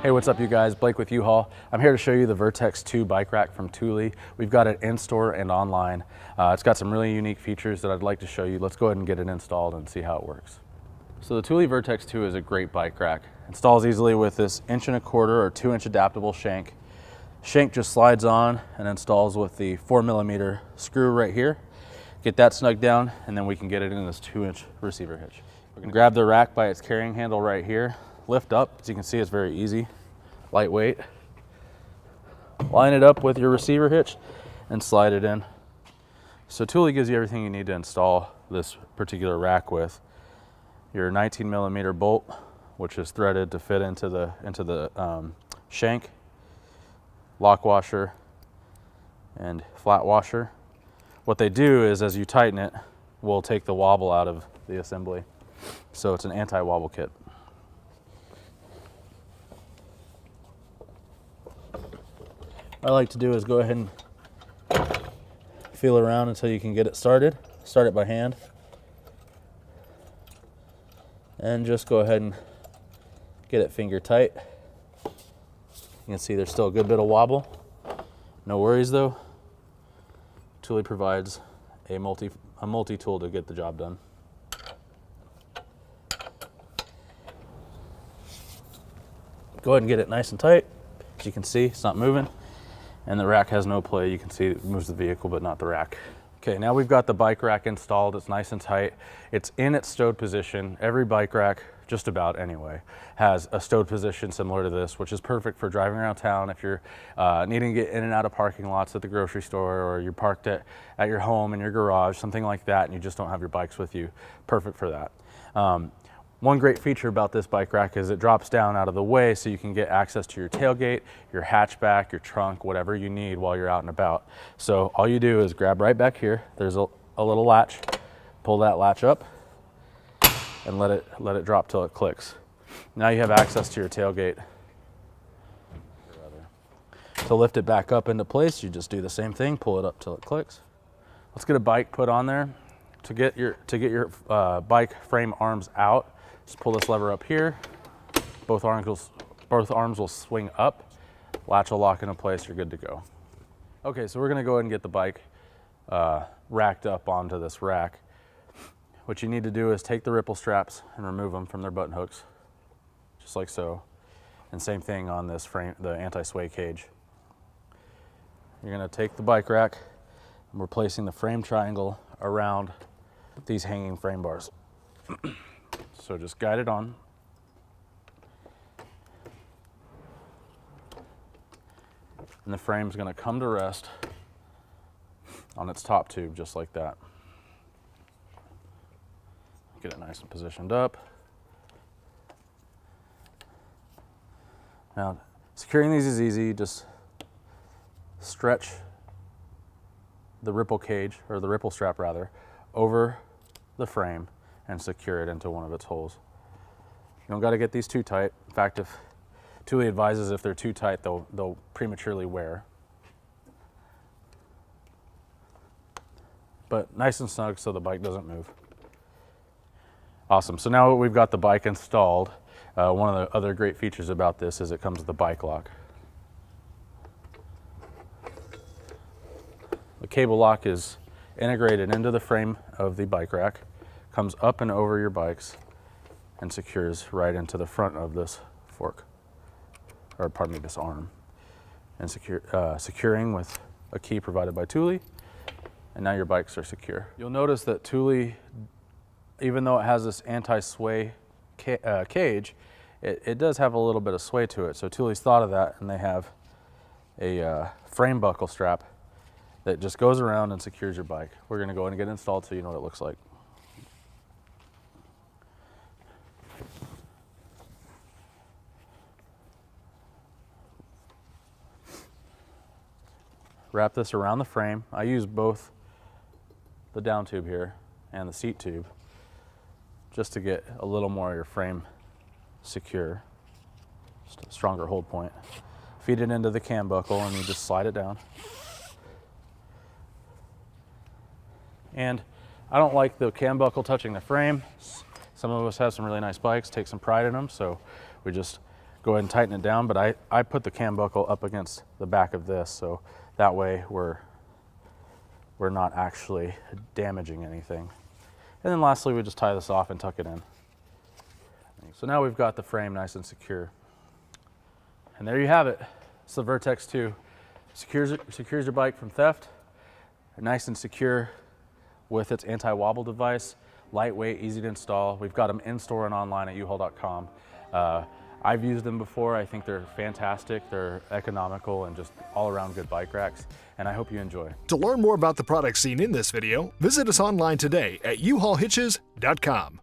Hey, what's up you guys? Blake with U-Haul. I'm here to show you the Vertex 2 bike rack from Thule. We've got it in-store and online. It's got some really unique features that I'd like to show you. Let's go ahead and get it installed and see how it works. So the Thule Vertex 2 is a great bike rack. Installs easily with this 1¼ or 2-inch adaptable shank. Shank just slides on and installs with the 4mm screw right here. Get that snugged down and then we can get it in this 2-inch receiver hitch. We're gonna grab the rack by its carrying handle right here. Lift up, as you can see it's very easy, lightweight. Line it up with your receiver hitch and slide it in. So Thule gives you everything you need to install this particular rack with. Your 19mm bolt, which is threaded to fit into the shank, lock washer, and flat washer. What they do is as you tighten it, we'll take the wobble out of the assembly. So it's an anti-wobble kit. What I like to do is go ahead and feel around until you can get it started. Start it by hand. And just go ahead and get it finger tight. You can see there's still a good bit of wobble. No worries though. Thule provides a multi-tool to get the job done. Go ahead and get it nice and tight. As you can see, it's not moving. And the rack has no play. You can see it moves the vehicle, but not the rack. Okay, now we've got the bike rack installed. It's nice and tight. It's in its stowed position. Every bike rack, just about anyway, has a stowed position similar to this, which is perfect for driving around town if you're needing to get in and out of parking lots at the grocery store, or you're parked at your home in your garage, something like that, and you just don't have your bikes with you. Perfect for that. One great feature about this bike rack is it drops down out of the way so you can get access to your tailgate, your hatchback, your trunk, whatever you need while you're out and about. So all you do is grab right back here. There's a little latch. Pull that latch up and let it drop till it clicks. Now you have access to your tailgate. To lift it back up into place, you just do the same thing. Pull it up till it clicks. Let's get a bike put on there. To get your bike frame arms out, just pull this lever up here. Both arms will swing up. Latch will lock into place. You're good to go. Okay, so we're going to go ahead and get the bike racked up onto this rack. What you need to do is take the ripple straps and remove them from their button hooks, just like so. And same thing on this frame, the anti-sway cage. You're going to take the bike rack and we're placing the frame triangle around these hanging frame bars. So just guide it on. And the frame's going to come to rest on its top tube just like that. Get it nice and positioned up. Now, securing these is easy. Just stretch the ripple cage, or the ripple strap rather, over the frame and secure it into one of its holes. You don't got to get these too tight. In fact, if Thule advises if they're too tight, they'll prematurely wear. But nice and snug so the bike doesn't move. Awesome, so now we've got the bike installed. One of the other great features about this is it comes with a bike lock. The cable lock is integrated into the frame of the bike rack, comes up and over your bikes, and secures right into the front of this fork, or pardon me, this arm. And securing with a key provided by Thule, and now your bikes are secure. You'll notice that Thule, even though it has this anti-sway cage, it does have a little bit of sway to it. So Thule's thought of that, and they have a frame buckle strap that just goes around and secures your bike. We're going to go in and get it installed so you know what it looks like. Wrap this around the frame. I use both the down tube here and the seat tube just to get a little more of your frame secure. Just a stronger hold point. Feed it into the cam buckle and you just slide it down. And I don't like the cam buckle touching the frame. Some of us have some really nice bikes, take some pride in them, so we just go ahead and tighten it down, but I put the cam buckle up against the back of this, so that way we're not actually damaging anything. And then lastly, we just tie this off and tuck it in. So now we've got the frame nice and secure. And there you have it. It's the Vertex 2. Secures your bike from theft, nice and secure with its anti-wobble device, lightweight, easy to install. We've got them in store and online at uhaul.com. I've used them before. I think they're fantastic. They're economical and just all around good bike racks, and I hope you enjoy. To learn more about the products seen in this video, visit us online today at uhaulhitches.com.